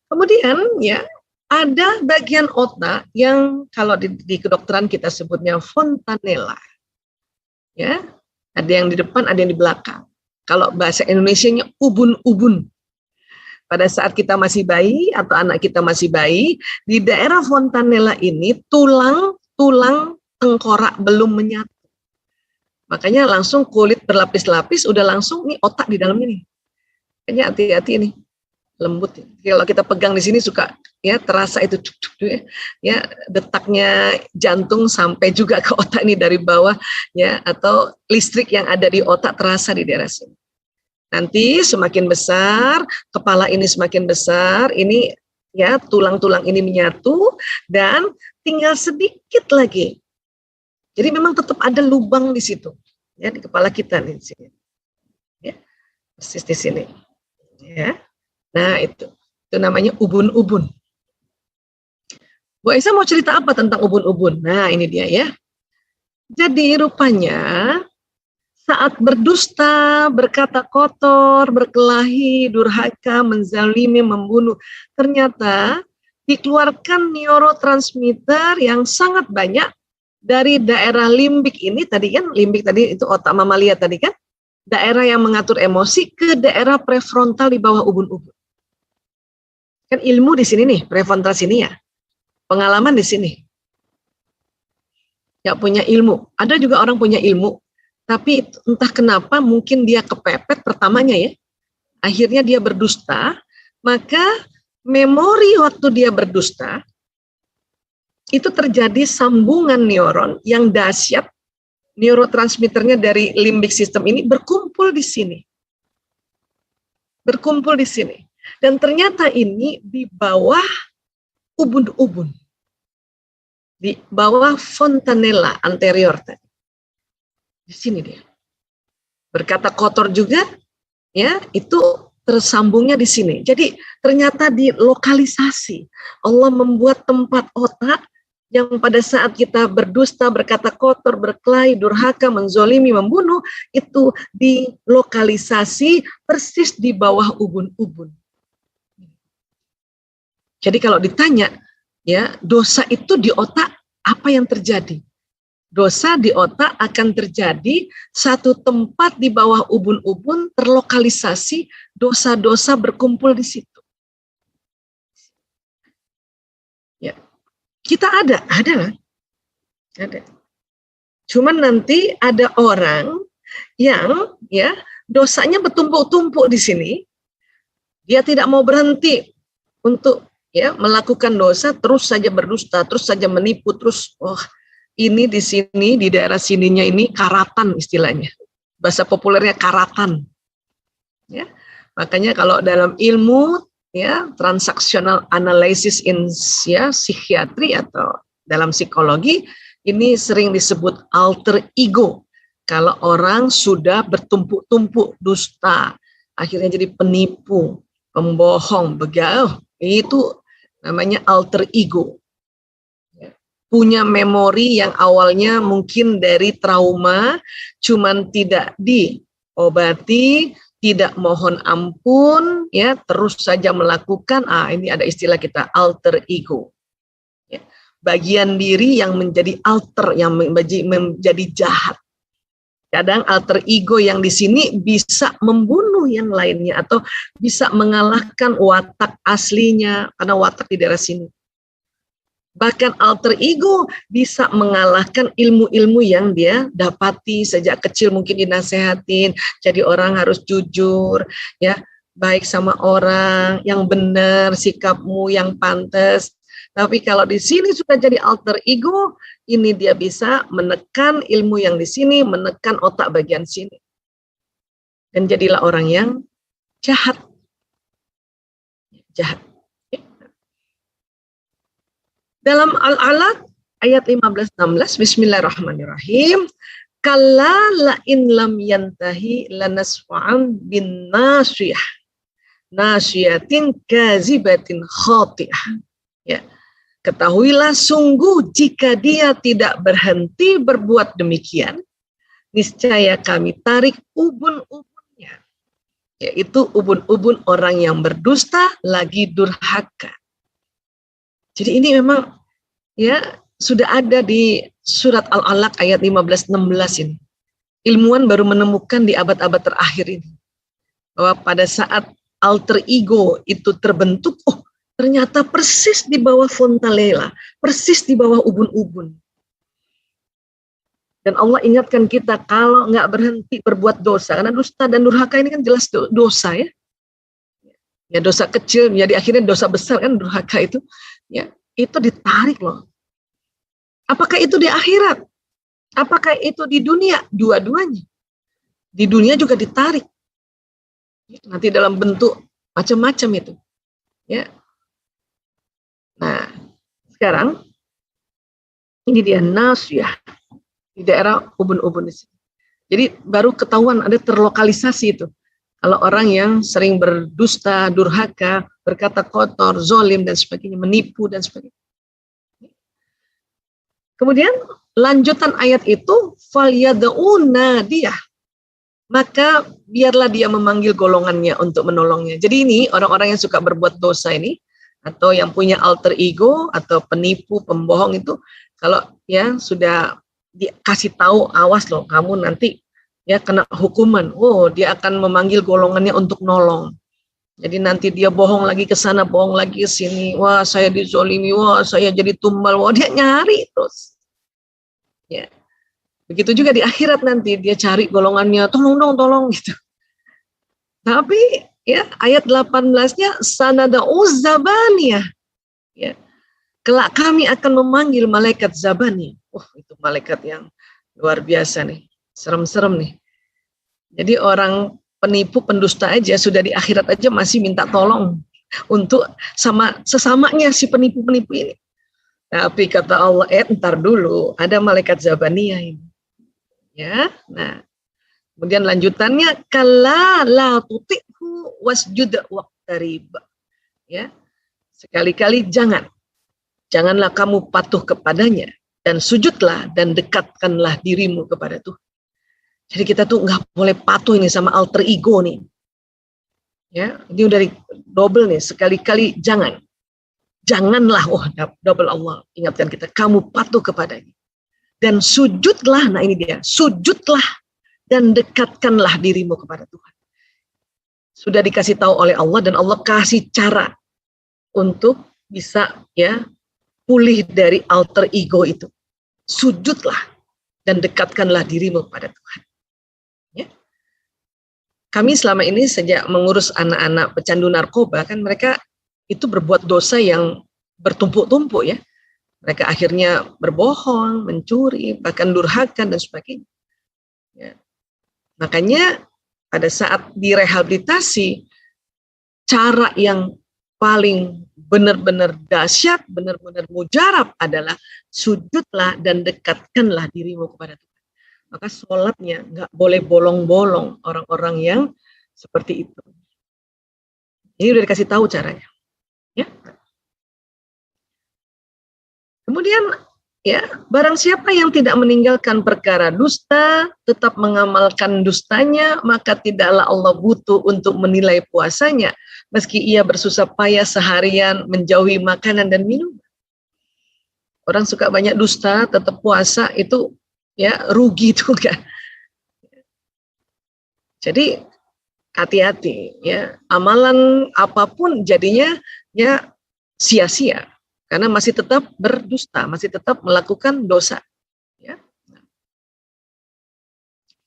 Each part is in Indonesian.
Kemudian ya ada bagian otak yang kalau di kedokteran kita sebutnya fontanella. Ya, ada yang di depan, ada yang di belakang. Kalau bahasa Indonesianya ubun-ubun. Pada saat kita masih bayi atau anak kita masih bayi, di daerah fontanella ini tulang tengkorak belum menyatu. Makanya langsung kulit berlapis-lapis, udah langsung nih otak di dalamnya nih. Kayaknya hati-hati nih, lembut. Kalau kita pegang di sini suka ya terasa itu ya detaknya jantung sampai juga ke otak ini dari bawah ya, atau listrik yang ada di otak terasa di daerah sini. Nanti semakin besar, kepala ini semakin besar, ini ya tulang-tulang ini menyatu dan tinggal sedikit lagi. Jadi memang tetap ada lubang di situ, ya di kepala kita nih, di sini, ya persis di sini, ya. Nah itu namanya ubun-ubun. Bu Aisyah mau cerita apa tentang ubun-ubun? Nah ini dia ya. Jadi rupanya saat berdusta, berkata kotor, berkelahi, durhaka, menzalimi, membunuh, ternyata dikeluarkan neurotransmitter yang sangat banyak dari daerah limbik ini. Tadi kan limbik tadi itu otak mamalia tadi kan, daerah yang mengatur emosi, ke daerah prefrontal di bawah ubun-ubun. Kan ilmu di sini nih, prefrontal sini ya, pengalaman di sini. Gak punya ilmu. Ada juga orang punya ilmu, tapi entah kenapa mungkin dia kepepet pertamanya ya, akhirnya dia berdusta, maka memori waktu dia berdusta, itu terjadi sambungan neuron yang dahsyat, neurotransmitternya dari limbik system ini berkumpul di sini. Berkumpul di sini. Dan ternyata ini di bawah ubun-ubun. Di bawah fontanella anterior tadi. Di sini dia. Berkata kotor juga, ya itu tersambungnya di sini. Jadi ternyata di lokalisasi Allah membuat tempat otak yang pada saat kita berdusta, berkata kotor, berkelahi, durhaka, menzolimi, membunuh, itu di lokalisasi persis di bawah ubun-ubun. Jadi kalau ditanya, ya dosa itu di otak, apa yang terjadi? Dosa di otak akan terjadi satu tempat di bawah ubun-ubun terlokalisasi, dosa-dosa berkumpul di situ. Ya, kita ada kan? Ada. Cuman nanti ada orang yang ya dosanya bertumpuk-tumpuk di sini, dia tidak mau berhenti untuk ya melakukan dosa, terus saja berdusta, terus saja menipu, terus ini di sini, di daerah sininya ini karatan istilahnya. Bahasa populernya karatan. Ya. Makanya kalau dalam ilmu ya transactional analysis in ya psikiatri atau dalam psikologi ini sering disebut alter ego. Kalau orang sudah bertumpuk-tumpuk dusta, akhirnya jadi penipu, pembohong, begal, itu namanya alter ego. Punya memori yang awalnya mungkin dari trauma, cuman tidak diobati, tidak mohon ampun, ya terus saja melakukan. Ini ada istilah kita alter ego. Ya, bagian diri yang menjadi alter, yang menjadi jahat. Kadang alter ego yang di sini bisa membunuh yang lainnya atau bisa mengalahkan watak aslinya karena watak di daerah sini. Bahkan alter ego bisa mengalahkan ilmu-ilmu yang dia dapati sejak kecil, mungkin dinasehatin, jadi orang harus jujur, ya baik sama orang, yang benar, sikapmu yang pantas. Tapi kalau di sini sudah jadi alter ego, ini dia bisa menekan ilmu yang di sini, menekan otak bagian sini. Dan jadilah orang yang jahat. Jahat. Dalam Al-Alaq ayat 15-16, bismillahirrahmanirrahim, kalla la in lam yantahi lanasfa'an bin nasiyah, nasiyatin kazibatin khati'ah. Ya. Ketahuilah sungguh jika dia tidak berhenti berbuat demikian, niscaya kami tarik ubun-ubunnya yaitu ubun-ubun orang yang berdusta lagi durhaka. Jadi ini memang ya sudah ada di surat Al-Alaq ayat 15-16 ini. Ilmuwan baru menemukan di abad-abad terakhir ini bahwa pada saat alter ego itu terbentuk, oh ternyata persis di bawah Fontalela, persis di bawah ubun-ubun. Dan Allah ingatkan kita kalau nggak berhenti berbuat dosa, karena dusta dan durhaka ini kan jelas dosa ya. Ya dosa kecil menjadi akhirnya dosa besar kan durhaka itu. Ya, itu ditarik loh. Apakah itu di akhirat? Apakah itu di dunia? Dua-duanya. Di dunia juga ditarik. Nanti dalam bentuk macam-macam itu. Ya. Nah, sekarang ini dia nasyah di daerah ubun-ubun di sini. Jadi baru ketahuan ada terlokalisasi itu. Kalau orang yang sering berdusta, durhaka, berkata kotor, zolim dan sebagainya, menipu dan sebagainya. Kemudian lanjutan ayat itu falyad'una dia. Maka biarlah dia memanggil golongannya untuk menolongnya. Jadi ini orang-orang yang suka berbuat dosa ini atau yang punya alter ego atau penipu, pembohong itu kalau ya sudah dikasih tahu awas loh kamu nanti ya kena hukuman. Oh, dia akan memanggil golongannya untuk nolong. Jadi nanti dia bohong lagi ke sana, bohong lagi ke sini. Wah, saya dizolimi, wah saya jadi tumbal, wah dia nyari terus. Ya. Begitu juga di akhirat nanti dia cari golongannya, tolong dong, tolong gitu. Tapi ya ayat 18-nya sanada'u zabaniyah. Ya. Kelak kami akan memanggil malaikat zabaniyah. Itu malaikat yang luar biasa nih. Serem-serem nih. Jadi orang penipu, pendusta aja sudah di akhirat aja masih minta tolong untuk sama sesamanya si penipu-penipu ini. Tapi kata Allah, ntar dulu ada malaikat zabaniyah ini. Ya, nah, kemudian lanjutannya kala la tuti'hu wasjud waqtarib. Ya, sekali-kali janganlah kamu patuh kepadanya dan sujudlah dan dekatkanlah dirimu kepada Tuhan. Jadi kita tuh nggak boleh patuh ini sama alter ego nih. Ya, ini udah double nih, sekali-kali janganlah, double Allah ingatkan kita, kamu patuh kepadanya. Dan sujudlah, nah ini dia, sujudlah dan dekatkanlah dirimu kepada Tuhan. Sudah dikasih tahu oleh Allah dan Allah kasih cara untuk bisa ya pulih dari alter ego itu. Sujudlah dan dekatkanlah dirimu kepada Tuhan. Ya. Kami selama ini sejak mengurus anak-anak pecandu narkoba kan mereka itu berbuat dosa yang bertumpuk-tumpuk ya. Mereka akhirnya berbohong, mencuri, bahkan durhaka dan sebagainya. Ya. Makanya pada saat direhabilitasi, cara yang paling benar-benar dahsyat, benar-benar mujarab adalah sujudlah dan dekatkanlah dirimu kepada Tuhan. Maka sholatnya nggak boleh bolong-bolong orang-orang yang seperti itu. Ini udah dikasih tahu caranya. Ya. Kemudian ya, barang siapa yang tidak meninggalkan perkara dusta, tetap mengamalkan dustanya, maka tidaklah Allah butuh untuk menilai puasanya, meski ia bersusah payah seharian menjauhi makanan dan minum. Orang suka banyak dusta, tetap puasa itu ya rugi juga. Jadi hati-hati ya, amalan apapun jadinya ya sia-sia. Karena masih tetap berdusta, masih tetap melakukan dosa. Ya.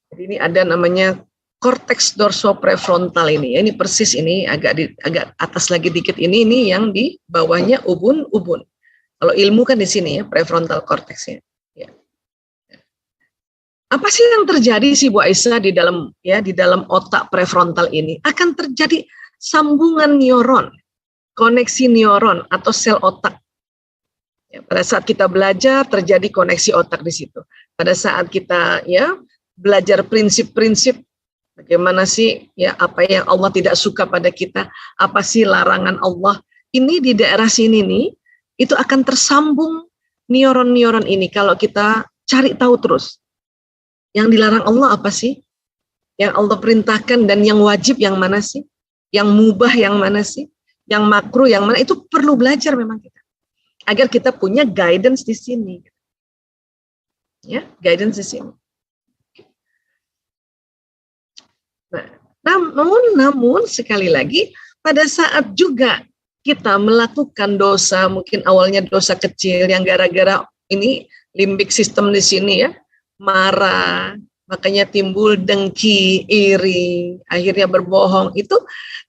Jadi ini ada namanya korteks dorsoprefrontal ini. Ini persis ini agak atas lagi dikit ini yang di bawahnya ubun-ubun. Kalau ilmu kan di sini ya prefrontal korteksnya. Ya. Apa sih yang terjadi sih Bu Aisyah di dalam otak prefrontal ini? Akan terjadi sambungan neuron, koneksi neuron atau sel otak. Ya, pada saat kita belajar terjadi koneksi otak di situ. Pada saat kita ya belajar prinsip-prinsip bagaimana sih ya apa yang Allah tidak suka pada kita, apa sih larangan Allah. Ini di daerah sini nih itu akan tersambung neuron-neuron ini kalau kita cari tahu terus. Yang dilarang Allah apa sih? Yang Allah perintahkan dan yang wajib yang mana sih? Yang mubah yang mana sih? Yang makruh yang mana? Itu perlu belajar memang kita. Agar kita punya guidance di sini. Ya, guidance di sini. Nah, namun sekali lagi pada saat juga kita melakukan dosa, mungkin awalnya dosa kecil yang gara-gara ini limbik sistem di sini ya, marah, makanya timbul dengki, iri, akhirnya berbohong. Itu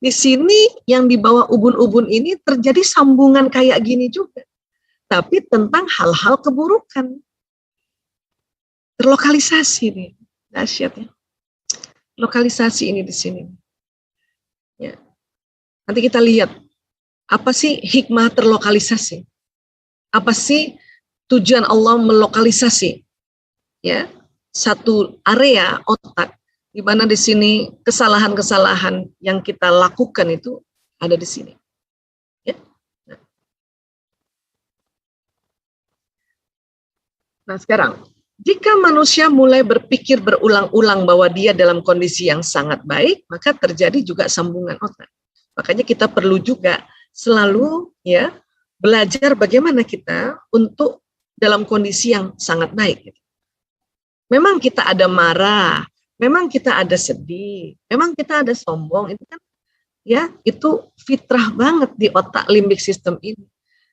di sini yang di bawah ubun-ubun ini terjadi sambungan kayak gini juga. Tapi tentang hal-hal keburukan. Terlokalisasi nih, dahsyatnya. Lokalisasi ini di sini. Ya. Nanti kita lihat apa sih hikmah terlokalisasi? Apa sih tujuan Allah melokalisasi? Ya, satu area otak di mana di sini kesalahan-kesalahan yang kita lakukan itu ada di sini. Ya. Nah, sekarang jika manusia mulai berpikir berulang-ulang bahwa dia dalam kondisi yang sangat baik, maka terjadi juga sambungan otak. Makanya kita perlu juga selalu ya belajar bagaimana kita untuk dalam kondisi yang sangat baik. Memang kita ada marah, memang kita ada sedih, memang kita ada sombong, itu kan ya itu fitrah banget di otak limbik sistem ini.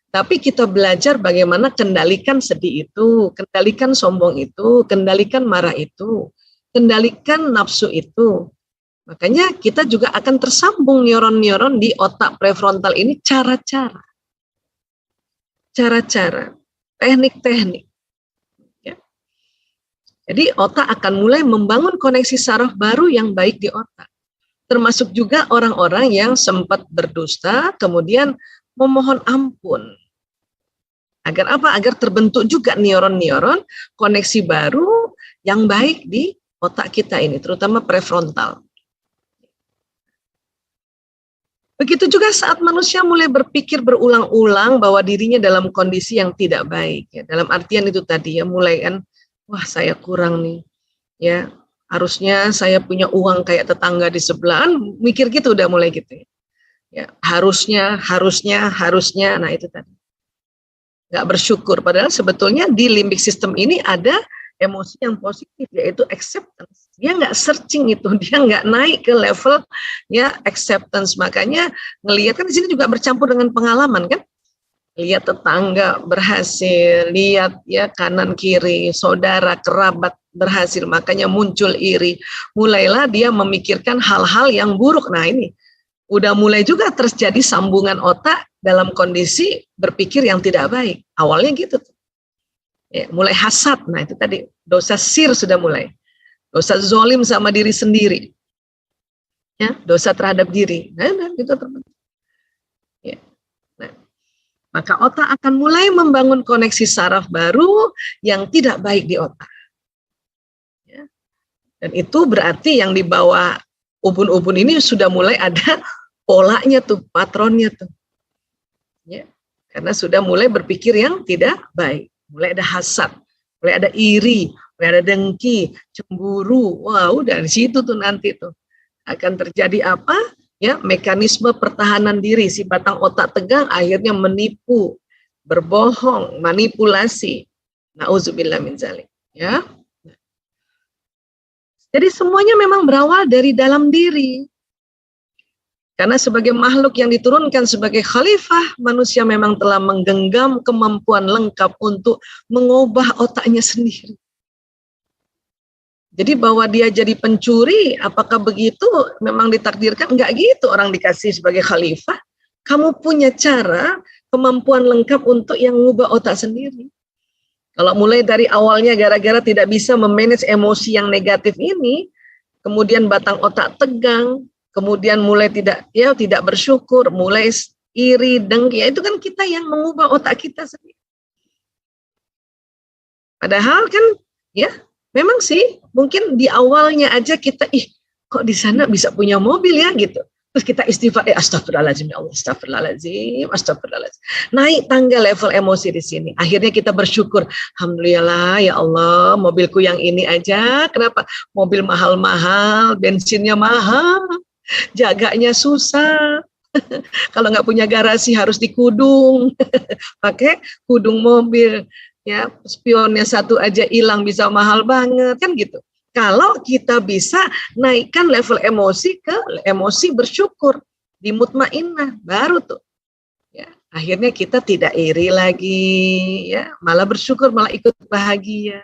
Tapi kita belajar bagaimana kendalikan sedih itu, kendalikan sombong itu, kendalikan marah itu, kendalikan nafsu itu. Makanya kita juga akan tersambung neuron-neuron di otak prefrontal ini cara-cara, teknik-teknik. Ya. Jadi otak akan mulai membangun koneksi saraf baru yang baik di otak. Termasuk juga orang-orang yang sempat berdusta, kemudian memohon ampun. Agar apa? Agar terbentuk juga neuron-neuron koneksi baru yang baik di otak kita ini, terutama prefrontal. Begitu juga saat manusia mulai berpikir berulang-ulang bahwa dirinya dalam kondisi yang tidak baik. Ya. Dalam artian itu tadi ya, mulai kan, wah saya kurang nih. Ya, harusnya saya punya uang kayak tetangga di sebelah, mikir gitu udah mulai gitu. Ya, harusnya, nah itu tadi. Nggak bersyukur, padahal sebetulnya di limbik system ini ada emosi yang positif, yaitu acceptance. Dia nggak searching itu, dia nggak naik ke level ya acceptance. Makanya ngelihat kan di sini juga bercampur dengan pengalaman kan, lihat tetangga berhasil, lihat ya kanan kiri, saudara kerabat berhasil, makanya muncul iri. Mulailah dia memikirkan hal-hal yang buruk. Nah ini udah mulai juga terjadi sambungan otak dalam kondisi berpikir yang tidak baik. Awalnya gitu tuh. Ya, mulai hasad. Nah itu tadi dosa sir sudah mulai. Dosa zolim sama diri sendiri. Ya, dosa terhadap diri. Nah itu terbentuk. Ya. Nah, maka otak akan mulai membangun koneksi saraf baru yang tidak baik di otak. Ya. Dan itu berarti yang di bawah ubun-ubun ini sudah mulai ada polanya tuh, patronnya tuh. Ya, karena sudah mulai berpikir yang tidak baik. Mulai ada hasad, mulai ada iri, mulai ada dengki, cemburu. Wow, dari situ tuh nanti tuh akan terjadi apa? Ya, mekanisme pertahanan diri. Si batang otak tegang akhirnya menipu, berbohong, manipulasi. Nauzubillah min dzalik. Ya. Jadi semuanya memang berawal dari dalam diri. Karena sebagai makhluk yang diturunkan sebagai khalifah, manusia memang telah menggenggam kemampuan lengkap untuk mengubah otaknya sendiri. Jadi bahwa dia jadi pencuri, apakah begitu memang ditakdirkan? Enggak gitu orang dikasih sebagai khalifah. Kamu punya cara, kemampuan lengkap untuk yang mengubah otak sendiri. Kalau mulai dari awalnya gara-gara tidak bisa memanage emosi yang negatif ini, kemudian batang otak tegang, kemudian mulai tidak bersyukur, mulai iri, dengki, ya itu kan kita yang mengubah otak kita sendiri. Padahal kan ya memang sih mungkin di awalnya aja kita kok di sana bisa punya mobil ya gitu. Terus kita istighfar, astagfirullahaladzim ya Allah, astagfirullahaladzim, astagfirullahaladzim. Naik tangga level emosi di sini. Akhirnya kita bersyukur, alhamdulillah ya Allah, mobilku yang ini aja, kenapa mobil mahal-mahal, bensinnya mahal, jaganya susah. Kalau nggak punya garasi harus dikudung, pakai kudung mobil. Ya, spionnya satu aja hilang bisa mahal banget, kan gitu. Kalau kita bisa naikkan level emosi ke emosi bersyukur, di mutmainnah, baru tuh. Ya, akhirnya kita tidak iri lagi, ya, malah bersyukur, malah ikut bahagia.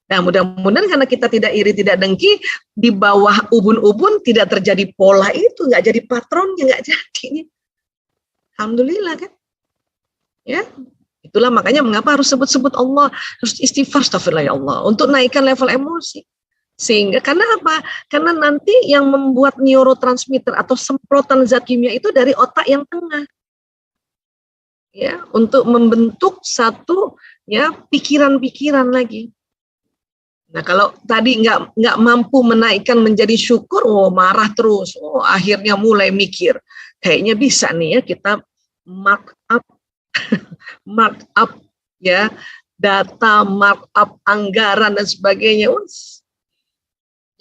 Nah, mudah-mudahan karena kita tidak iri, tidak dengki, di bawah ubun-ubun tidak terjadi pola itu, nggak jadi patronnya, nggak jadi. Alhamdulillah kan? Ya. Itulah makanya mengapa harus sebut-sebut Allah, harus istighfar, astagfirullah ya Allah, untuk naikkan level emosi. Sehingga, karena apa? Karena nanti yang membuat neurotransmitter atau semprotan zat kimia itu dari otak yang tengah. Ya, untuk membentuk satu ya pikiran-pikiran lagi. Nah, kalau tadi nggak mampu menaikkan menjadi syukur, marah terus, akhirnya mulai mikir, kayaknya bisa nih ya kita markup ya, data, markup anggaran dan sebagainya.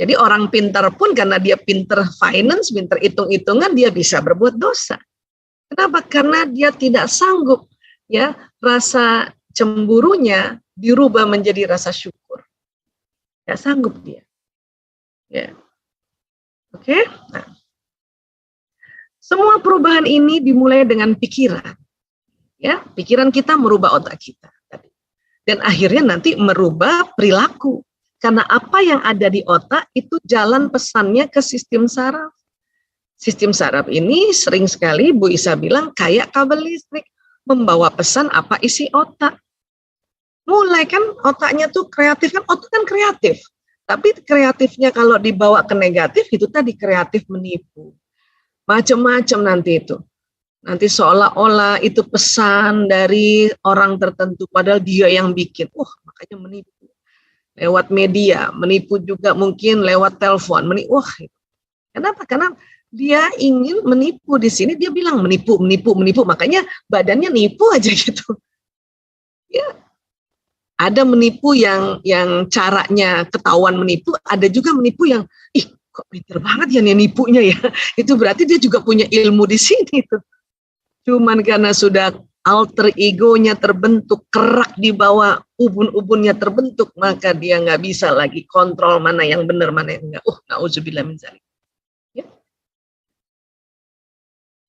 Jadi orang pintar pun karena dia pintar finance, pintar hitung-hitungan, dia bisa berbuat dosa. Kenapa? Karena dia tidak sanggup ya rasa cemburunya dirubah menjadi rasa syukur. Tidak sanggup dia. Ya. Oke? Nah. Semua perubahan ini dimulai dengan pikiran. Ya, pikiran kita merubah otak kita. Dan akhirnya nanti merubah perilaku. Karena apa yang ada di otak itu jalan pesannya ke sistem saraf. Sistem saraf ini sering sekali Bu Isa bilang kayak kabel listrik. Membawa pesan apa isi otak. Mulai kan otaknya tuh kreatif, kan otak kan kreatif. Tapi kreatifnya kalau dibawa ke negatif itu tadi kreatif menipu. Macam-macam nanti itu. Nanti seolah-olah itu pesan dari orang tertentu, padahal dia yang bikin. Makanya menipu. Lewat media, menipu juga mungkin lewat telepon. Kenapa? Karena dia ingin menipu di sini, dia bilang menipu, makanya badannya nipu aja gitu. Ya, ada menipu yang caranya ketahuan menipu, ada juga menipu yang, kok pinter banget ya nih nipunya ya. Itu berarti dia juga punya ilmu di sini tuh. Cuman karena sudah alter egonya terbentuk, kerak di bawah ubun-ubunnya terbentuk, maka dia nggak bisa lagi kontrol mana yang benar, mana yang enggak. Na'udzubillah min dzalik. Ya.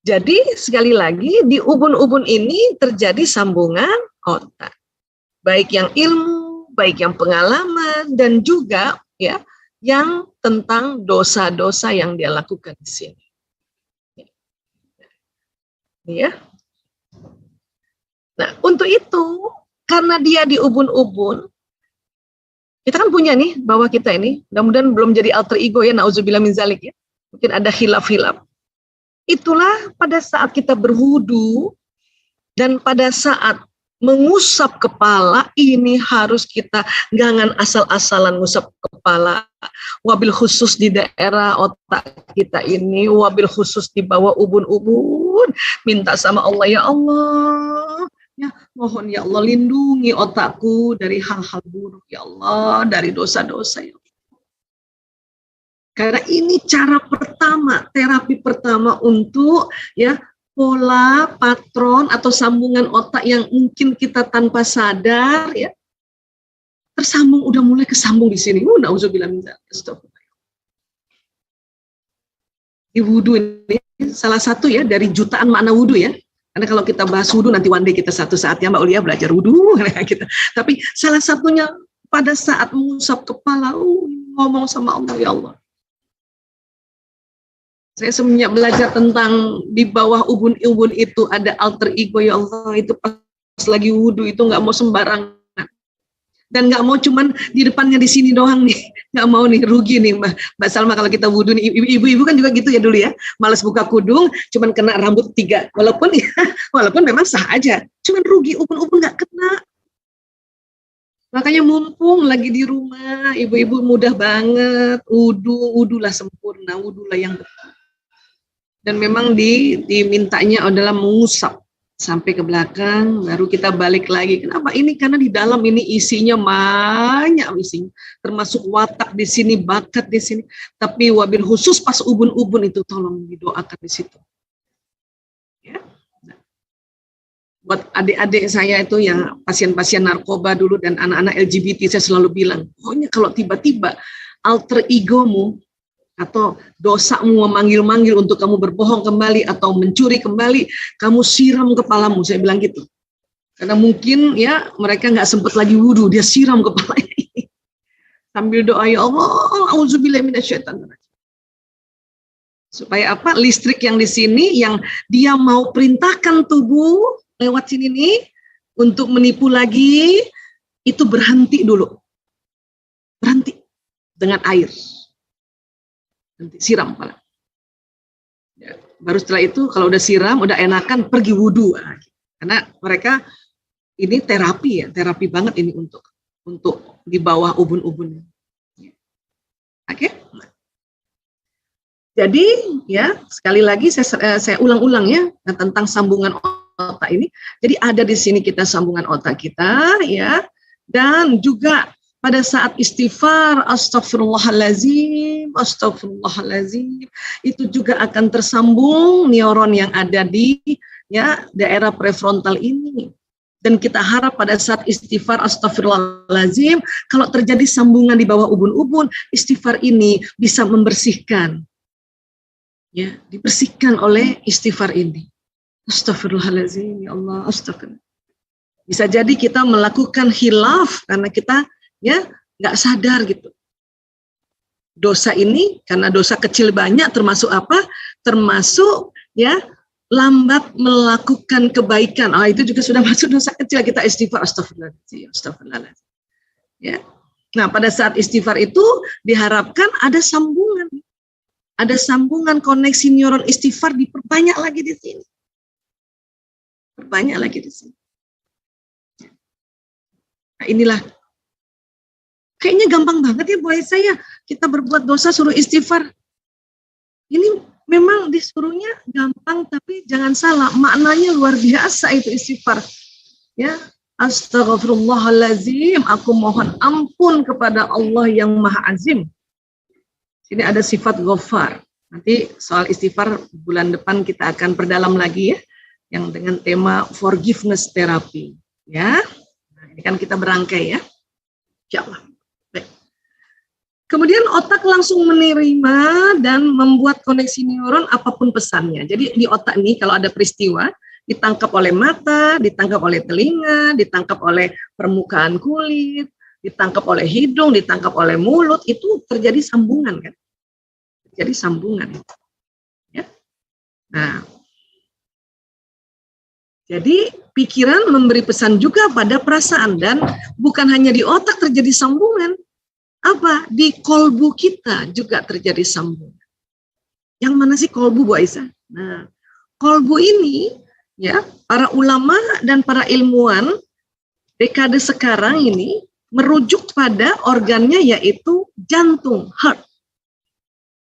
Jadi sekali lagi di ubun-ubun ini terjadi sambungan otak. Baik yang ilmu, baik yang pengalaman, dan juga ya yang tentang dosa-dosa yang dia lakukan di sini. Ya. Nah, untuk itu karena dia di ubun-ubun, kita kan punya nih bahwa kita ini, mudah-mudahan belum jadi alter ego ya, na'udzubillah min dzalik ya. Mungkin ada khilaf-khilaf. Itulah pada saat kita berwudu dan pada saat mengusap kepala, ini harus kita jangan asal-asalan ngusap kepala. Wabil khusus di daerah otak kita ini, wabil khusus di bawah ubun-ubun, minta sama Allah, ya Allah, ya mohon ya Allah lindungi otakku dari hal-hal buruk ya Allah, dari dosa-dosa ya Allah. Karena ini cara pertama, terapi pertama untuk ya pola, patron atau sambungan otak yang mungkin kita tanpa sadar ya tersambung, udah mulai kesambung di sini. Na'udzubillah min dzalik. Di wudu ini salah satu ya dari jutaan makna wudu ya. Karena kalau kita bahas wudu nanti one day kita satu saatnya Mbak Ulia belajar wudu gitu. Tapi salah satunya pada saat mengusap kepala, ngomong sama Allah, ya Allah. Saya semenjak belajar tentang di bawah ubun-ubun itu ada alter ego, ya Allah, itu pas lagi wudu itu nggak mau sembarangan. Dan nggak mau cuman di depannya di sini doang nih, nggak mau nih, rugi nih Mbak Salma kalau kita wudu nih, ibu-ibu kan juga gitu ya dulu ya, malas buka kudung, cuman kena rambut 3, walaupun memang sah aja, cuman rugi ubun-ubun nggak kena. Makanya mumpung lagi di rumah, ibu-ibu mudah banget, wudulah sempurna, wudulah yang betul. Dan memang dimintanya adalah mengusap sampai ke belakang, baru kita balik lagi. Kenapa ini? Karena di dalam ini isinya banyak isinya, termasuk watak di sini, bakat di sini. Tapi wabil khusus pas ubun-ubun itu tolong didoakan di situ. Ya. Buat adik-adik saya itu yang pasien-pasien narkoba dulu dan anak-anak LGBT, saya selalu bilang, pokoknya kalau tiba-tiba alter egomu atau dosamu memanggil-manggil untuk kamu berbohong kembali atau mencuri kembali, kamu siram kepalamu, saya bilang gitu. Karena mungkin ya mereka nggak sempat lagi wudhu, dia siram kepalanya sambil doa, ya Allah, auzubillahi minasyaitonir rajim. Supaya apa? Listrik yang di sini yang dia mau perintahkan tubuh lewat sini nih untuk menipu lagi, itu berhenti dulu. Berhenti dengan air. Nanti siram kepala. Ya, baru setelah itu kalau udah siram, udah enakan, pergi wudhu. Karena mereka ini terapi ya, terapi banget ini untuk di bawah ubun-ubun. Oke. Jadi ya sekali lagi saya ulang-ulang ya tentang sambungan otak ini. Jadi ada di sini kita sambungan otak kita ya, dan juga pada saat istighfar, astagfirullahalazim, astagfirullahalazim, itu juga akan tersambung neuron yang ada di ya daerah prefrontal ini. Dan kita harap pada saat istighfar, astagfirullahalazim, kalau terjadi sambungan di bawah ubun-ubun, istighfar ini bisa membersihkan. Ya, dibersihkan oleh istighfar ini. Astagfirullahalazim, ya Allah, astagfirullah. Bisa jadi kita melakukan khilaf karena kita ya nggak sadar gitu. Dosa ini karena dosa kecil banyak termasuk apa? Termasuk ya lambat melakukan kebaikan. Itu juga sudah masuk dosa kecil, kita istighfar, astagfirullahaladzim, astagfirullahaladzim. Ya. Nah, pada saat istighfar itu diharapkan ada sambungan. Ada sambungan koneksi neuron istighfar, diperbanyak lagi di sini. Perbanyak lagi di sini. Nah, inilah kayaknya gampang banget ya buat saya, kita berbuat dosa suruh istighfar. Ini memang disuruhnya gampang, tapi jangan salah, maknanya luar biasa itu istighfar. Ya, astagfirullahalazim, aku mohon ampun kepada Allah yang Maha Azim. Sini ada sifat ghafar. Nanti soal istighfar bulan depan kita akan perdalam lagi ya, yang dengan tema forgiveness therapy. Ya, nah, ini kan kita berangkai ya, insyaallah. Kemudian otak langsung menerima dan membuat koneksi neuron apapun pesannya. Jadi di otak ini kalau ada peristiwa, ditangkap oleh mata, ditangkap oleh telinga, ditangkap oleh permukaan kulit, ditangkap oleh hidung, ditangkap oleh mulut, itu terjadi sambungan kan? Terjadi sambungan. Ya. Nah, jadi pikiran memberi pesan juga pada perasaan, dan bukan hanya di otak terjadi sambungan. Apa? Di kolbu kita juga terjadi sambungan. Yang mana sih kolbu, Bu Aisyah? Nah, kolbu ini ya, para ulama dan para ilmuwan dekade sekarang ini merujuk pada organnya yaitu jantung, heart.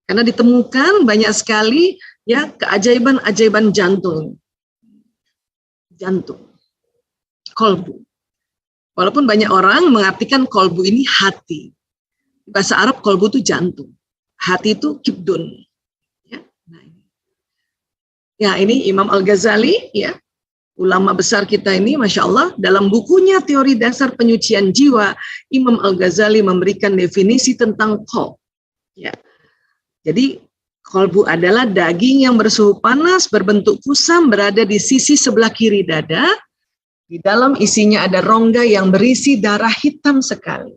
Karena ditemukan banyak sekali ya keajaiban-ajaiban jantung. Jantung. Kolbu. Walaupun banyak orang mengartikan kolbu ini hati. Bahasa Arab kolbu itu jantung, hati itu kibdun. Ya, nah ini. Ya, ini Imam Al-Ghazali, ya, ulama besar kita ini, Masya Allah, dalam bukunya Teori Dasar Penyucian Jiwa, Imam Al-Ghazali memberikan definisi tentang qalb. Ya. Jadi kolbu adalah daging yang bersuhu panas, berbentuk kusam, berada di sisi sebelah kiri dada. Di dalam isinya ada rongga yang berisi darah hitam sekali.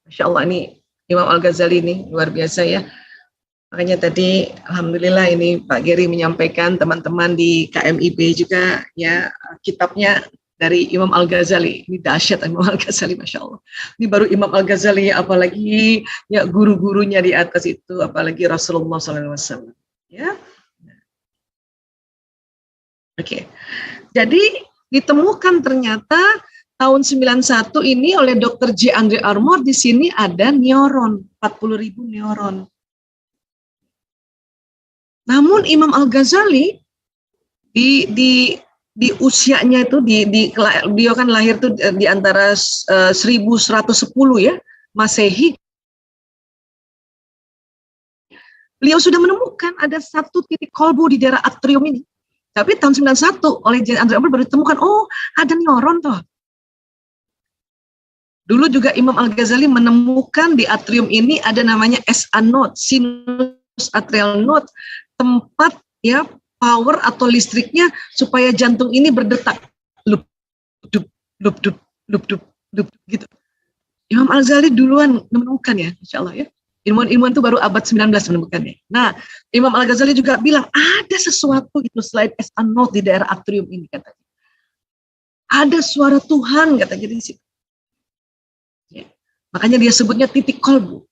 Masya Allah, ini Imam Al-Ghazali ini luar biasa ya. Makanya tadi alhamdulillah ini Pak Geri menyampaikan teman-teman di KMIB juga ya kitabnya dari Imam Al-Ghazali. Ini dahsyat Imam Al-Ghazali, Masya Allah. Ini baru Imam Al-Ghazali, apalagi ya guru-gurunya di atas itu, apalagi Rasulullah SAW. Ya. Oke. Jadi ditemukan ternyata tahun 91 ini oleh Dr. J. Andre Armour, di sini ada neuron, 40.000 neuron. Namun Imam Al-Ghazali di usianya itu dia kan lahir tuh di antara 1110 ya Masehi. Beliau sudah menemukan ada satu titik kolbu di daerah atrium ini. Tapi tahun 91 oleh Andre Amber baru ditemukan, oh ada neuron toh. Dulu juga Imam Al-Ghazali menemukan di atrium ini ada namanya SA node, sinus atrial node, tempat ya power atau listriknya supaya jantung ini berdetak. Lup, dup, lup, dup, lup, dup, lup, gitu. Imam Al-Ghazali duluan menemukan ya, insya Allah ya. Ilmuwan-ilmuwan itu baru abad 19 menemukannya. Nah, Imam Al-Ghazali juga bilang ada sesuatu itu selain SA node di daerah atrium ini katanya. Ada suara Tuhan katanya di situ. Ya. Makanya dia sebutnya titik kolbu.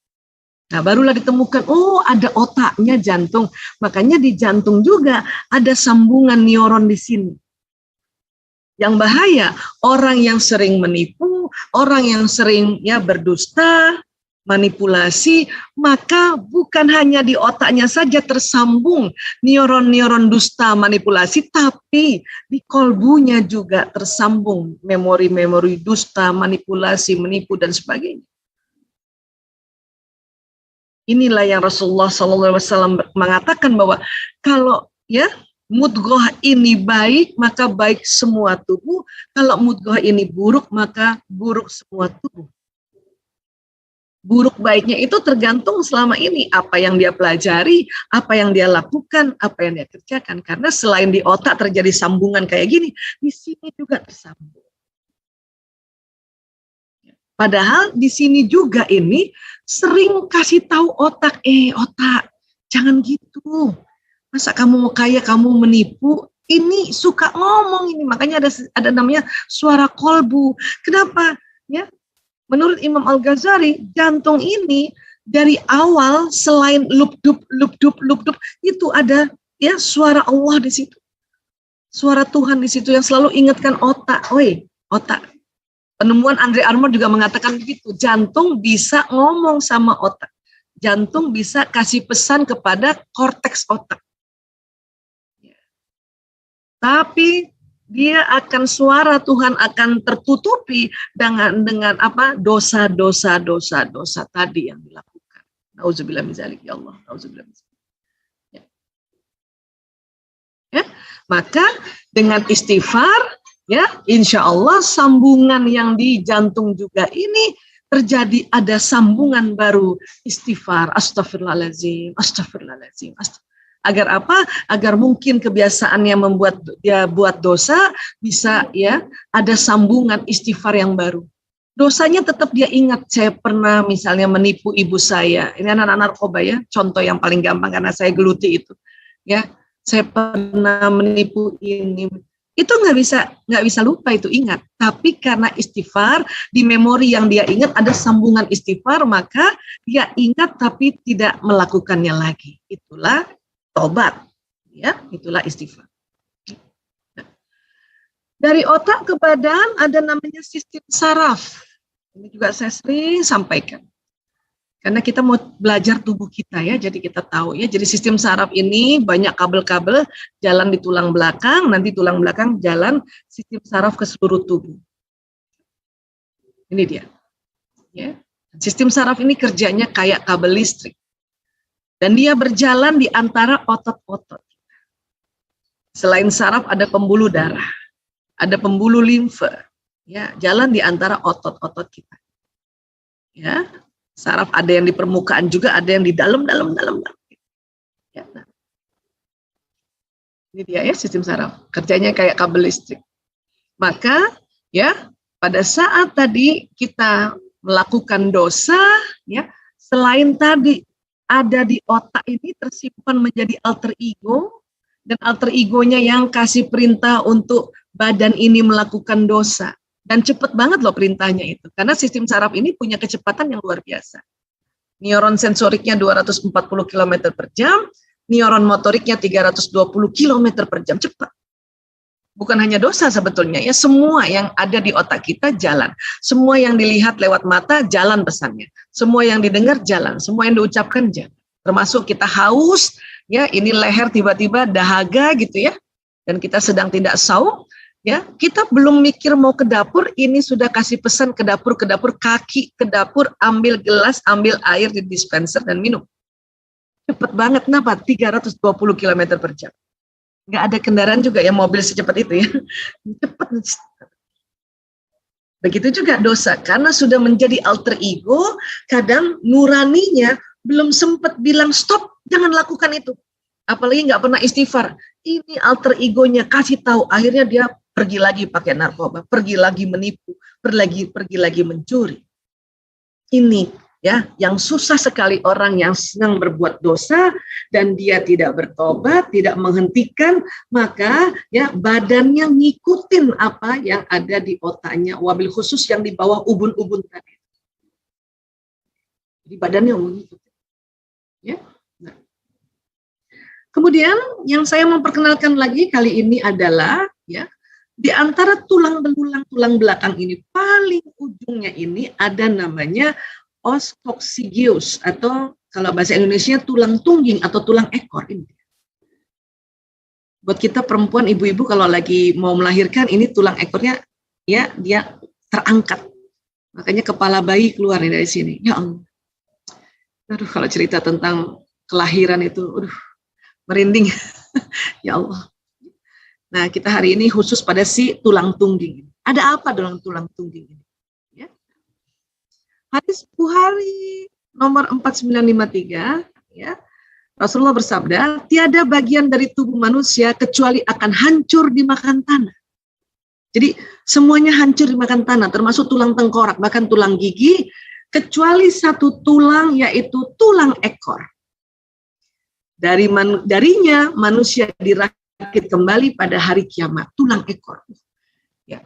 Nah, barulah ditemukan, oh ada otaknya jantung. Makanya di jantung juga ada sambungan neuron di sini. Yang bahaya, orang yang sering menipu, orang yang sering ya berdusta, manipulasi, maka bukan hanya di otaknya saja tersambung neuron-neuron dusta manipulasi, tapi di kolbunya juga tersambung memori-memori dusta, manipulasi, menipu dan sebagainya. Inilah yang Rasulullah SAW mengatakan bahwa kalau ya mudghah ini baik, maka baik semua tubuh. Kalau mudghah ini buruk, maka buruk semua tubuh. Buruk baiknya itu tergantung selama ini apa yang dia pelajari, apa yang dia lakukan, apa yang dia kerjakan. Karena selain di otak terjadi sambungan kayak gini, di sini juga tersambung. Padahal di sini juga ini sering kasih tahu otak, otak, jangan gitu. Masa kamu mau kaya, kamu menipu? Ini suka ngomong ini, makanya ada namanya suara kolbu. Kenapa? Ya. Menurut Imam Al-Ghazali, jantung ini dari awal selain lupdup itu ada ya suara Allah di situ. Suara Tuhan di situ yang selalu ingatkan otak. Oi, otak. Penemuan Andre Armour juga mengatakan begitu. Jantung bisa ngomong sama otak. Jantung bisa kasih pesan kepada korteks otak. Tapi dia akan suara Tuhan akan tertutupi dengan apa dosa tadi yang dilakukan. Nauzubillah min dzalik ya Allah, nauzubillah min dzalik. Ya. Maka dengan istighfar ya insya Allah sambungan yang di jantung juga ini terjadi ada sambungan baru istighfar astagfirullahaladzim, astagfirullahaladzim, astagfirullahaladzim. Agar apa? Agar mungkin kebiasaannya membuat dia buat dosa bisa ya ada sambungan istighfar yang baru. Dosanya tetap dia ingat, saya pernah misalnya menipu ibu saya. Ini anak-anak narkoba ya, contoh yang paling gampang karena saya geluti itu. Ya, saya pernah menipu ini. Itu nggak bisa lupa itu ingat. Tapi karena istighfar di memori yang dia ingat ada sambungan istighfar, maka dia ingat tapi tidak melakukannya lagi. Itulah tobat, ya, itulah istighfar. Dari otak ke badan ada namanya sistem saraf. Ini juga saya sering sampaikan. Karena kita mau belajar tubuh kita ya, jadi kita tahu ya. Jadi sistem saraf ini banyak kabel-kabel jalan di tulang belakang, nanti tulang belakang jalan sistem saraf ke seluruh tubuh. Ini dia. Ya. Sistem saraf ini kerjanya kayak kabel listrik. Dan dia berjalan di antara otot-otot. Selain saraf ada pembuluh darah, ada pembuluh limfe, ya, jalan di antara otot-otot kita. Ya, saraf ada yang di permukaan juga, ada yang di dalam. Ya, nah. Ini dia ya sistem saraf, kerjanya kayak kabel listrik. Maka ya pada saat tadi kita melakukan dosa, ya selain tadi ada di otak ini tersimpan menjadi alter ego, dan alter egonya yang kasih perintah untuk badan ini melakukan dosa. Dan cepat banget loh perintahnya itu, karena sistem saraf ini punya kecepatan yang luar biasa. Neuron sensoriknya 240 km per jam, neuron motoriknya 320 km per jam, cepat. Bukan hanya dosa sebetulnya ya, semua yang ada di otak kita jalan. Semua yang dilihat lewat mata jalan pesannya. Semua yang didengar jalan, semua yang diucapkan jalan. Termasuk kita haus, ya ini leher tiba-tiba dahaga gitu ya, dan kita sedang tidak saum, ya kita belum mikir mau ke dapur, ini sudah kasih pesan ke dapur, kaki ke dapur, ambil gelas, ambil air di dispenser dan minum. Cepet banget, kenapa? 320 km per jam. Nggak ada kendaraan juga ya mobil secepat itu ya. Cepat. Begitu juga dosa, karena sudah menjadi alter ego, kadang nuraninya belum sempat bilang stop, jangan lakukan itu. Apalagi nggak pernah istighfar. Ini alter egonya kasih tahu, akhirnya dia pergi lagi pakai narkoba, pergi lagi menipu, pergi lagi mencuri. Ini ya yang susah sekali orang yang senang berbuat dosa dan dia tidak bertobat, tidak menghentikan, maka ya badannya ngikutin apa yang ada di otaknya, wabil khusus yang di bawah ubun-ubun tadi. Jadi badannya mengikuti. Ya. Nah. Kemudian yang saya memperkenalkan lagi kali ini adalah ya di antara tulang belulang tulang belakang ini paling ujungnya ini ada namanya os coccygeus atau kalau bahasa Indonesia tulang tungging atau tulang ekor ini. Buat kita perempuan ibu-ibu kalau lagi mau melahirkan ini tulang ekornya ya dia terangkat. Makanya kepala bayi keluar dari sini. Ya Allah. Aduh kalau cerita tentang kelahiran itu merinding. Ya Allah. Nah, kita hari ini khusus pada si tulang tungging. Ada apa dengan tulang tungging ini? Hadis Bukhari nomor 4953 ya. Rasulullah bersabda, tiada bagian dari tubuh manusia kecuali akan hancur dimakan tanah. Jadi semuanya hancur dimakan tanah, termasuk tulang tengkorak, bahkan tulang gigi, kecuali satu tulang yaitu tulang ekor. Darinya manusia dirakit kembali pada hari kiamat, tulang ekor. Ya.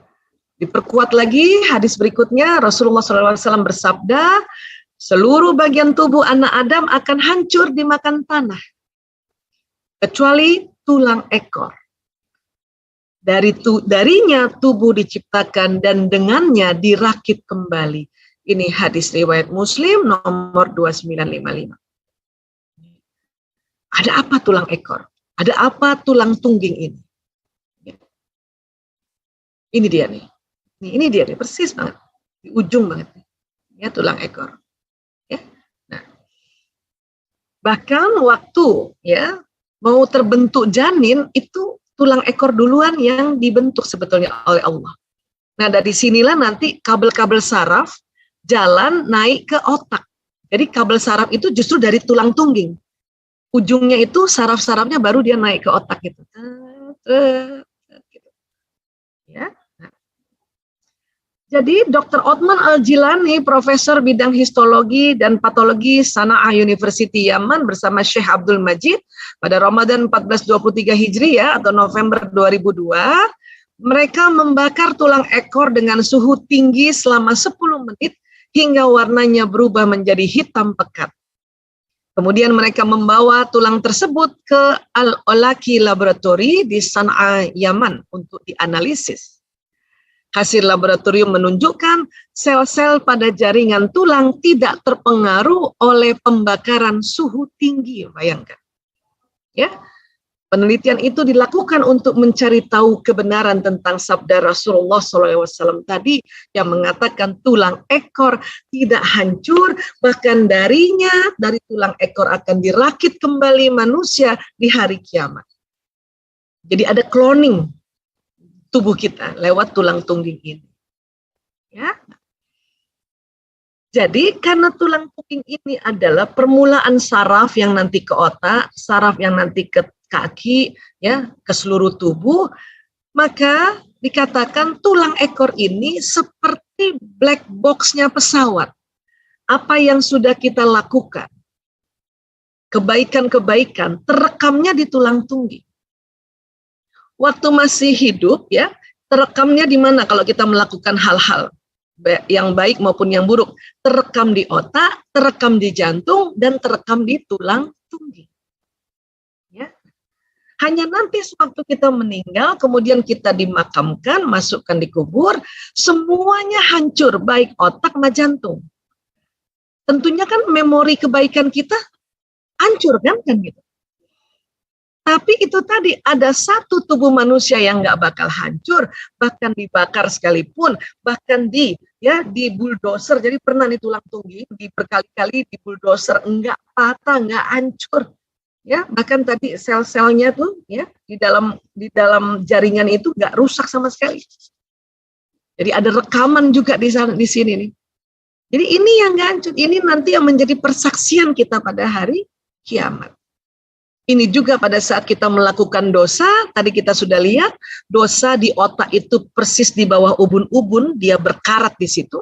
Diperkuat lagi hadis berikutnya, Rasulullah SAW bersabda, seluruh bagian tubuh anak Adam akan hancur dimakan tanah, kecuali tulang ekor. Darinya tubuh diciptakan dan dengannya dirakit kembali. Ini hadis riwayat Muslim nomor 2955. Ada apa tulang ekor? Ada apa tulang tungging ini? Ini dia nih. Ini dia nih, persis banget. Di ujung banget. Ya, tulang ekor. Ya. Nah. Bahkan waktu ya mau terbentuk janin itu tulang ekor duluan yang dibentuk sebetulnya oleh Allah. Nah, dari sinilah nanti kabel-kabel saraf jalan naik ke otak. Jadi kabel saraf itu justru dari tulang tungging. Ujungnya itu saraf-sarafnya baru dia naik ke otak gitu. Ya. Jadi Dr. Othman Al-Jilani, Profesor bidang histologi dan patologi Sana'ah University Yaman bersama Syekh Abdul Majid pada Ramadan 1423 Hijriah atau November 2002, mereka membakar tulang ekor dengan suhu tinggi selama 10 menit hingga warnanya berubah menjadi hitam pekat. Kemudian mereka membawa tulang tersebut ke Al-Olaki Laboratory di Sana'ah Yaman untuk dianalisis. Hasil laboratorium menunjukkan sel-sel pada jaringan tulang tidak terpengaruh oleh pembakaran suhu tinggi. Bayangkan. Ya, penelitian itu dilakukan untuk mencari tahu kebenaran tentang sabda Rasulullah SAW tadi yang mengatakan tulang ekor tidak hancur, bahkan dari tulang ekor akan dirakit kembali manusia di hari kiamat. Jadi ada cloning tubuh kita lewat tulang tungging ini. Ya. Jadi karena tulang tungging ini adalah permulaan saraf yang nanti ke otak, saraf yang nanti ke kaki, ya, ke seluruh tubuh, maka dikatakan tulang ekor ini seperti black box-nya pesawat. Apa yang sudah kita lakukan, kebaikan-kebaikan terekamnya di tulang tungging. Waktu masih hidup ya, terekamnya di mana kalau kita melakukan hal-hal yang baik maupun yang buruk, terekam di otak, terekam di jantung, dan terekam di tulang tungging. Ya. Hanya nanti sewaktu kita meninggal, kemudian kita dimakamkan, masukkan di kubur, semuanya hancur, baik otak maupun jantung. Tentunya kan memori kebaikan kita hancur kan gitu. Tapi itu tadi ada satu tubuh manusia yang nggak bakal hancur, bahkan dibakar sekalipun, bahkan di bulldozer. Jadi pernah nih tulang tungging di berkali-kali di bulldozer, enggak patah, enggak hancur. Ya, bahkan tadi sel-selnya tuh ya di dalam jaringan itu enggak rusak sama sekali. Jadi ada rekaman juga di sini nih. Jadi ini yang enggak hancur, ini nanti yang menjadi persaksian kita pada hari kiamat. Ini juga pada saat kita melakukan dosa, tadi kita sudah lihat, dosa di otak itu persis di bawah ubun-ubun, dia berkarat di situ.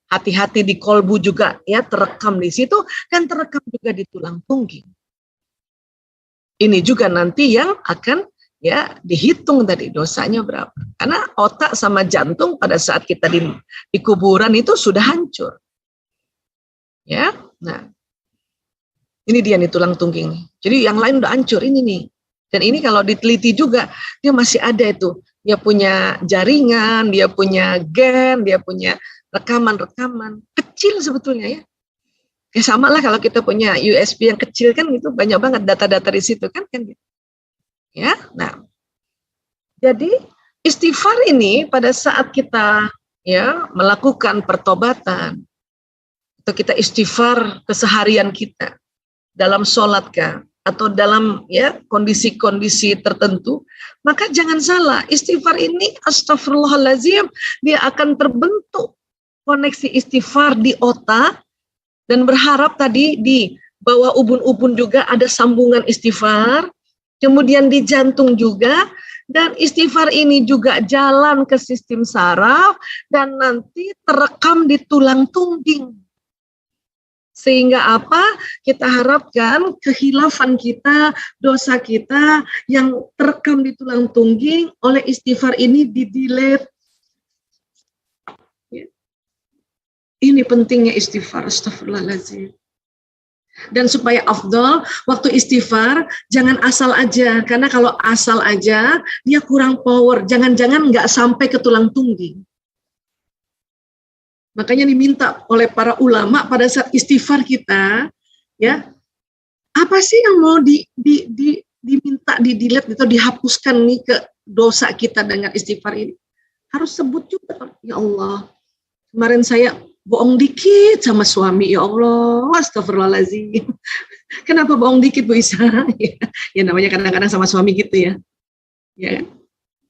Hati-hati di kolbu juga ya terekam di situ, dan terekam juga di tulang tungging. Ini juga nanti yang akan ya dihitung tadi dosanya berapa. Karena otak sama jantung pada saat kita di kuburan itu sudah hancur. Ya, nah. Ini dia nih tulang tungging nih. Jadi yang lain udah hancur ini nih. Dan ini kalau diteliti juga, dia masih ada itu. Dia punya jaringan, dia punya gen, dia punya rekaman-rekaman. Kecil sebetulnya ya. Ya sama lah kalau kita punya USB yang kecil kan itu banyak banget data-data di situ kan. Ya, nah. Jadi istighfar ini pada saat kita ya melakukan pertobatan, atau kita istighfar keseharian kita, dalam sholat kah, atau dalam ya kondisi-kondisi tertentu, maka jangan salah, istighfar ini astagfirullahaladzim, dia akan terbentuk koneksi istighfar di otak, dan berharap tadi di bawah ubun-ubun juga ada sambungan istighfar, kemudian di jantung juga, dan istighfar ini juga jalan ke sistem saraf, dan nanti terekam di tulang tungging. Sehingga apa? Kita harapkan kehilafan kita, dosa kita yang terekam di tulang tungging oleh istighfar ini di-delete. Ya. Ini pentingnya istighfar, astagfirullahaladzim. Dan supaya afdol, waktu istighfar jangan asal aja. Karena kalau asal aja, dia kurang power. Jangan-jangan nggak sampai ke tulang tungging. Makanya diminta oleh para ulama pada saat istighfar kita, ya apa sih yang mau diminta di-delete atau dihapuskan nih ke dosa kita dengan istighfar ini? Harus sebut juga, ya Allah, kemarin saya bohong dikit sama suami, ya Allah, astagfirullahaladzim. Kenapa bohong dikit Bu Isa? Ya namanya kadang-kadang sama suami gitu ya. Ya.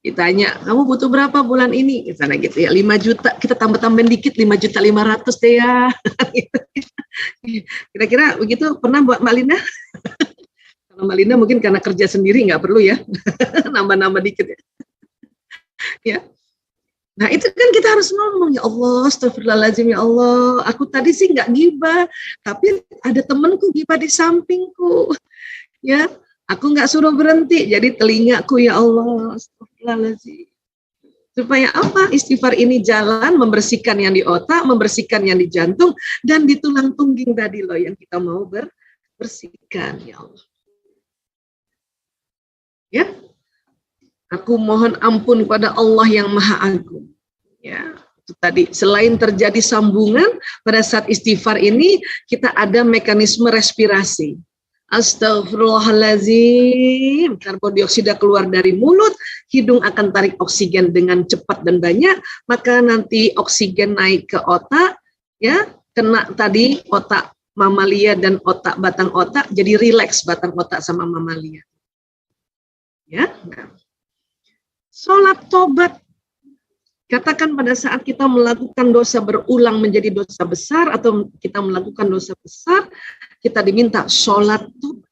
Ditanya, kamu butuh berapa bulan ini? Misalnya gitu ya, 5 juta, kita tambah-tambahin dikit, 5.500.000 deh ya. Kira-kira begitu pernah buat Mbak Linda? Kalau Mbak Linda mungkin karena kerja sendiri nggak perlu ya, nambah-nambah dikit ya. Ya. Nah itu kan kita harus ngomong, ya Allah, astagfirullahaladzim, ya Allah, aku tadi sih nggak gibah, tapi ada temanku gibah di sampingku. Ya. Aku nggak suruh berhenti, jadi telingaku, ya Allah, astagfirullahaladzim. Supaya apa? Istighfar ini jalan membersihkan yang di otak, membersihkan yang di jantung, dan di tulang tungging tadi loh yang kita mau bersihkan, ya Allah. Ya, aku mohon ampun pada Allah yang Maha Agung. Ya, itu tadi selain terjadi sambungan pada saat istighfar ini, kita ada mekanisme respirasi. Astagfirullahaladzim, karbon dioksida keluar dari mulut, hidung akan tarik oksigen dengan cepat dan banyak, maka nanti oksigen naik ke otak, ya, kena tadi otak mamalia dan otak batang otak, jadi rileks batang otak sama mamalia. Ya, nah. Sholat tobat. Katakan pada saat kita melakukan dosa berulang menjadi dosa besar atau kita melakukan dosa besar, kita diminta sholat tobat.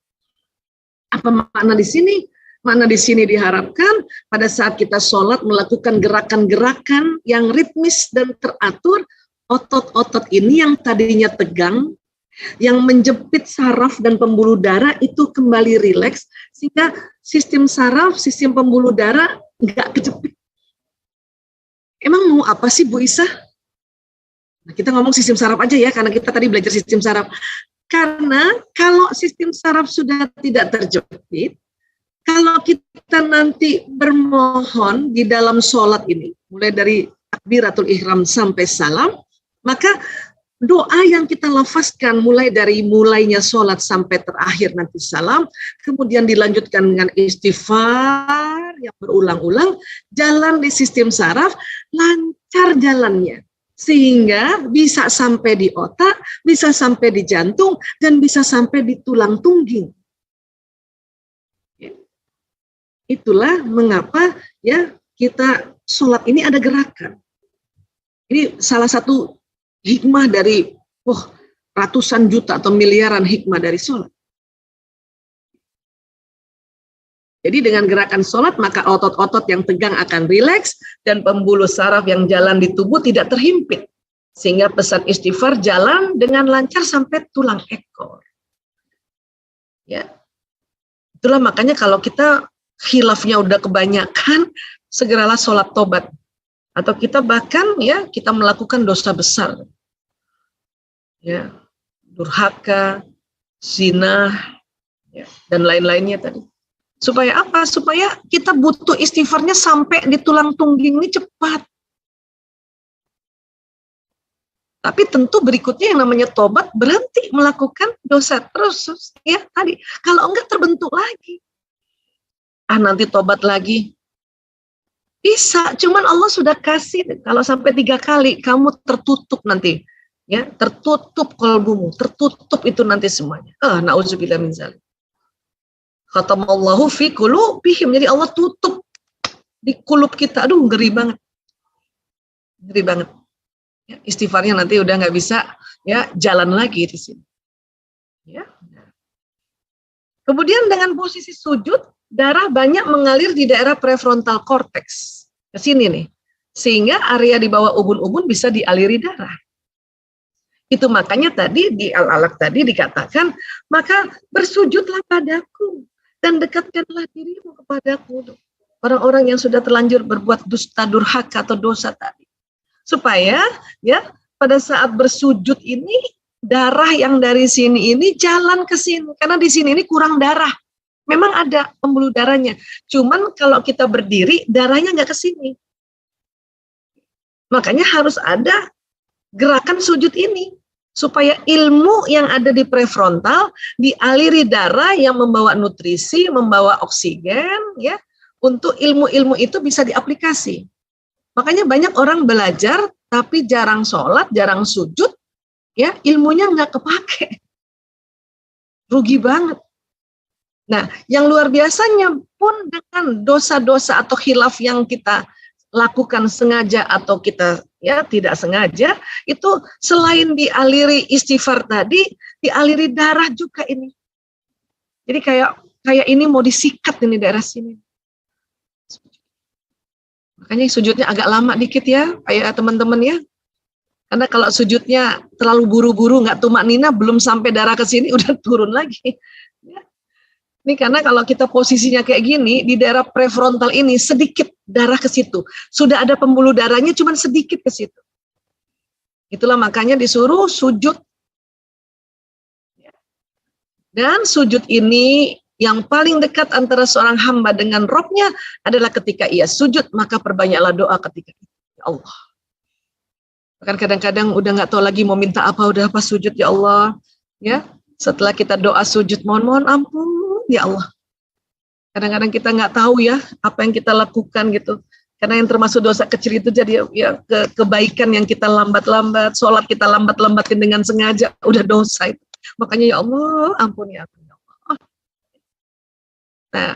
Apa makna di sini? Makna di sini diharapkan pada saat kita sholat melakukan gerakan-gerakan yang ritmis dan teratur, otot-otot ini yang tadinya tegang, yang menjepit saraf dan pembuluh darah itu kembali rileks, sehingga sistem saraf, sistem pembuluh darah nggak kejepit. Emang mau apa sih Bu Isa? Nah, kita ngomong sistem saraf aja ya, karena kita tadi belajar sistem saraf. Karena kalau sistem saraf sudah tidak terjepit, kalau kita nanti bermohon di dalam sholat ini, mulai dari takbiratul ihram sampai salam, maka doa yang kita lafazkan mulai dari mulainya sholat sampai terakhir nanti salam, kemudian dilanjutkan dengan istighfar yang berulang-ulang, jalan di sistem saraf, lancar jalannya. Sehingga bisa sampai di otak, bisa sampai di jantung, dan bisa sampai di tulang tungging. Itulah mengapa ya kita sholat ini ada gerakan. Ini salah satu hikmah dari ratusan juta atau miliaran hikmah dari sholat. Jadi dengan gerakan sholat maka otot-otot yang tegang akan rileks dan pembuluh saraf yang jalan di tubuh tidak terhimpit. Sehingga pesan istighfar jalan dengan lancar sampai tulang ekor. Ya. Itulah makanya kalau kita khilafnya udah kebanyakan, segeralah sholat tobat. Atau kita bahkan ya kita melakukan dosa besar. Ya, durhaka, zina, ya, dan lain-lainnya tadi. Supaya apa? Supaya kita butuh istighfarnya sampai di tulang tungging ini cepat. Tapi tentu berikutnya yang namanya tobat berhenti melakukan dosa terus ya tadi. Kalau enggak terbentuk lagi. Nanti tobat lagi. Bisa, cuman Allah sudah kasih kalau sampai 3 kali kamu tertutup nanti. Ya, tertutup qalbumu, tertutup itu nanti semuanya. Nauzubillah min dzalik. Khatamallahu fi qulubihim. Jadi Allah tutup di kulub kita. Aduh, ngeri banget. Ngeri banget. Ya, istighfarnya nanti udah nggak bisa ya jalan lagi di sini. Ya. Kemudian dengan posisi sujud, darah banyak mengalir di daerah prefrontal cortex. Ke sini nih. Sehingga area di bawah ubun-ubun bisa dialiri darah. Itu makanya tadi di Al-Alaq tadi dikatakan, maka bersujudlah padaku dan dekatkanlah dirimu kepadaku. Orang-orang yang sudah terlanjur berbuat dusta, durhaka atau dosa tadi. Supaya ya pada saat bersujud ini darah yang dari sini ini jalan ke sini. Karena di sini ini kurang darah. Memang ada pembuluh darahnya. Cuman kalau kita berdiri darahnya nggak ke sini. Makanya harus ada gerakan sujud ini. Supaya ilmu yang ada di prefrontal dialiri darah yang membawa nutrisi, membawa oksigen, ya, untuk ilmu-ilmu itu bisa diaplikasi. Makanya banyak orang belajar tapi jarang sholat, jarang sujud, ya, ilmunya nggak kepake. Rugi banget. Nah, yang luar biasanya pun dengan dosa-dosa atau khilaf yang kita lakukan sengaja atau kita ya tidak sengaja, itu selain dialiri istighfar tadi, dialiri darah juga ini. Jadi kayak ini mau disikat ini daerah sini. Makanya sujudnya agak lama dikit ya, kayak teman-teman ya. Karena kalau sujudnya terlalu buru-buru, nggak tumaknina, belum sampai darah ke sini udah turun lagi. Ya. Ini karena kalau kita posisinya kayak gini, di daerah prefrontal ini sedikit darah ke situ. Sudah ada pembuluh darahnya, cuman sedikit ke situ. Itulah makanya disuruh sujud. Dan sujud ini yang paling dekat antara seorang hamba dengan Robnya adalah ketika ia sujud, maka perbanyaklah doa ketika itu. Ya Allah. Bahkan kadang-kadang udah nggak tahu lagi mau minta apa, udah pas sujud, ya Allah. Ya, setelah kita doa sujud, mohon ampun. Ya Allah, kadang-kadang kita nggak tahu ya apa yang kita lakukan gitu. Karena yang termasuk dosa kecil itu jadi ya kebaikan yang kita lambat-lambat, sholat kita lambat-lambatin dengan sengaja, udah dosa itu. Makanya ya Allah, ampuni aku ya Allah. Nah,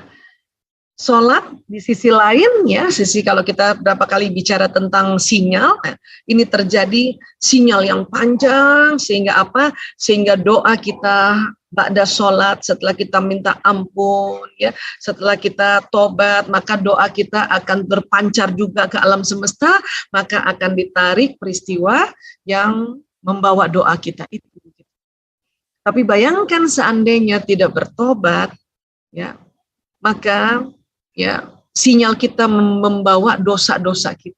sholat di sisi lain ya, sisi kalau kita berapa kali bicara tentang sinyal, nah, ini terjadi sinyal yang panjang sehingga apa? Sehingga doa kita ba'da sholat, setelah kita minta ampun, ya, setelah kita tobat, maka doa kita akan berpancar juga ke alam semesta, maka akan ditarik peristiwa yang membawa doa kita itu. Tapi bayangkan seandainya tidak bertobat, ya, maka ya sinyal kita membawa dosa-dosa kita.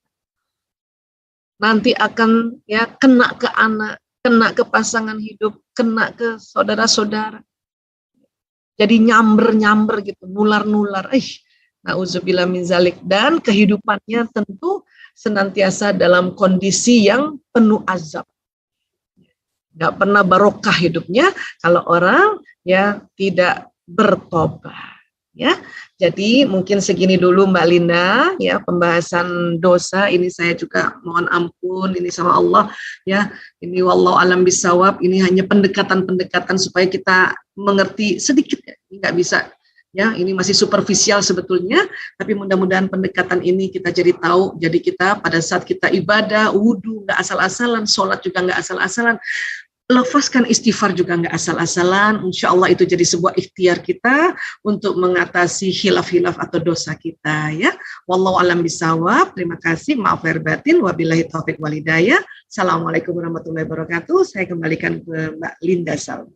Nanti akan ya kena ke anak, kena ke pasangan hidup, kena ke saudara-saudara. Jadi nyamber gitu, nular-nular. Nauzubillah min dzalik. Dan kehidupannya tentu senantiasa dalam kondisi yang penuh azab. nggak pernah barokah hidupnya kalau orang ya tidak bertobat. Ya, jadi mungkin segini dulu Mbak Linda ya pembahasan dosa ini. Saya juga mohon ampun ini sama Allah ya, ini wallahu alam bisawab, ini hanya pendekatan-pendekatan supaya kita mengerti sedikit ya, ini nggak bisa ya, ini masih superficial sebetulnya, tapi mudah-mudahan pendekatan ini kita jadi tahu, jadi kita pada saat kita ibadah, wudhu nggak asal-asalan, sholat juga nggak asal-asalan, lafazkan istighfar juga nggak asal-asalan. Insya Allah itu jadi sebuah ikhtiar kita untuk mengatasi khilaf-khilaf atau dosa kita ya. Wallahu alam bisawab. Terima kasih. Maaf lahir batin. Wabillahi taufik walhidayah. Assalamualaikum warahmatullahi wabarakatuh. Saya kembalikan ke Mbak Linda Salma.